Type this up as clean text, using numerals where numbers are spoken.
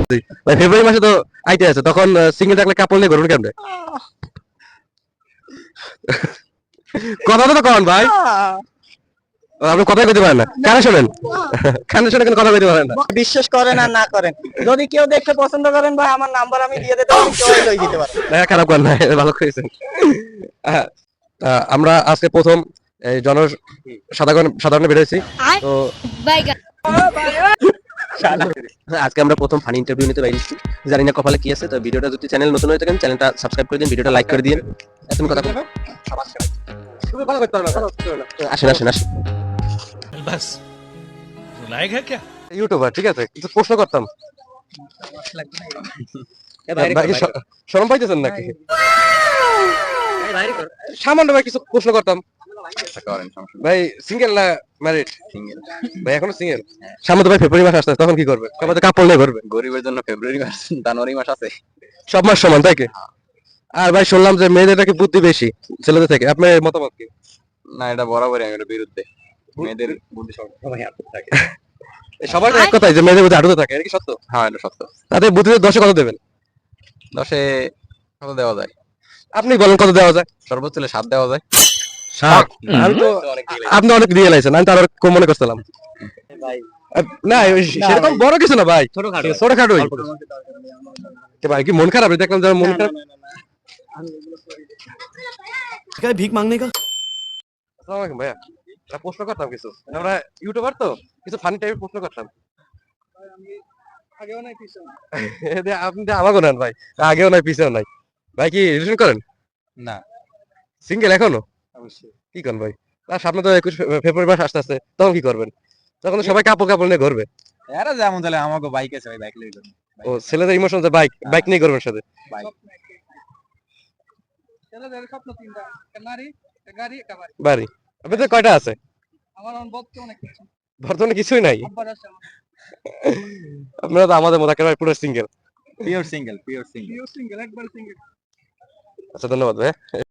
ভাই ফেব্রুয়ারি মাসে তো আইতে আছে, তখন সিঙ্গেল থাকলে কাপড় নিয়ে ঘুরবেন কেমনে? কথা তো কন ভাই, আপনি কথাই কইতে পারেন না, কানে শোনেন, কানে শুনে কেন কথা কইতে পারেন না? বিশ্বাস করেন আর না করেন, যদি কেউ দেখে পছন্দ করেন ভাই আমার নাম্বার আমি দিয়ে দিতে পারি, কেউ লই দিতে পারে। না খারাপ করেন না, ভালো করেছেন। আহ, আমরা আজকে প্রথম এই সাধারণ বেরোইছি তো আজকে আমরা প্রথম ফানি ইন্টারভিউ নিতে বাইরেছি, জানি না কপালে কি আছে। তো ভিডিওটা যদি চ্যানেল নতুন হয়ে থাকেন চ্যানেলটা সাবস্ক্রাইব করে দিন, ভিডিওটা লাইক করে দিন। তুমি কথা বলো, আসেন আসেন আসেন। बस लायक है क्या? ইউটিউবার ঠিক আছে, কিছু প্রশ্ন করতাম। ভাই কি শরম পাইতেছেন নাকি? সামান্য ভাই কিছু প্রশ্ন করতাম। ভাই সিঙ্গেল না ম্যারিড? সিঙ্গেল ভাই, এখনো সিঙ্গেল। সামনে তো ভাই ফেব্রুয়ারি মাস আসছে, তখন কি করবে? তখন তো কাপড় নিয়ে ঘুরবে। গরিবের জন্য ফেব্রুয়ারি মাস জানুয়ারি মাস আছে। সব মাস সমান তাই কি? আর ভাই শুনলাম যে মেয়েদের নাকি বুদ্ধি বেশি ছেলেদের থেকে, আপনার মতামত কি? না, এটা বরাবরই আমি এর বিরুদ্ধে। মেয়েদের বুদ্ধি সবাই হাতে থাকে। সবার এক কথাই যে মেয়েদের বুদ্ধি হাঁটুতে থাকে, এটা কি সত্য? হ্যাঁ, এটা সত্য। তাদের বুদ্ধিতে 10-এ কত দেবেন? 10-এ কত দেওয়া যায়? আপনি বলেন কত দেওয়া যায়? সর্বোচ্চ হলে 7 দেওয়া যায়। 7? আমি তো, আপনি অনেক দিয়ে লাইছেন, আমি তো আরো কম মনে করছিলাম। না সেরকম বড় কিছু না ভাই, ছোটখাটোই। ভাই কি মন খারাপ? দেখলাম যে মন খারাপ। भीख मांगने का আসসালামু আলাইকুম ভাইয়া, একটা প্রশ্ন করতাম কিছু, আমরা ইউটিউবার তো কিছু ফানি টাইপের প্রশ্ন করতাম। আপনি তো আমাকেও নেন ভাই, আগেও নাই পিছেও নাই। ভাই কি রিলেশন করেন? না। সিঙ্গেল এখনো? অবশ্যই। কি করেন ভাই? আর সামনে তো 21 ফেব্রুয়ারি মাস আসতেছে, তখন কি করবেন? তখন তো সবাই কাপড় কাপড় নিয়ে ঘুরবে। এরা যেমন চলে, আমাকে বাইক আছে, ভাই বাইক লই করুন। ও ছেলেদের ইমোশন যে বাইক, বাইক নিয়ে ঘুরবেন সাথে। বাইক। বাড়ি আপনাদের কয়টা আছে? বর্তমানে কিছুই নাই। আপনারা তো আমাদের মতো একেবারে পুরো single. Pure single, pure single. আচ্ছা ধন্যবাদ ভাই।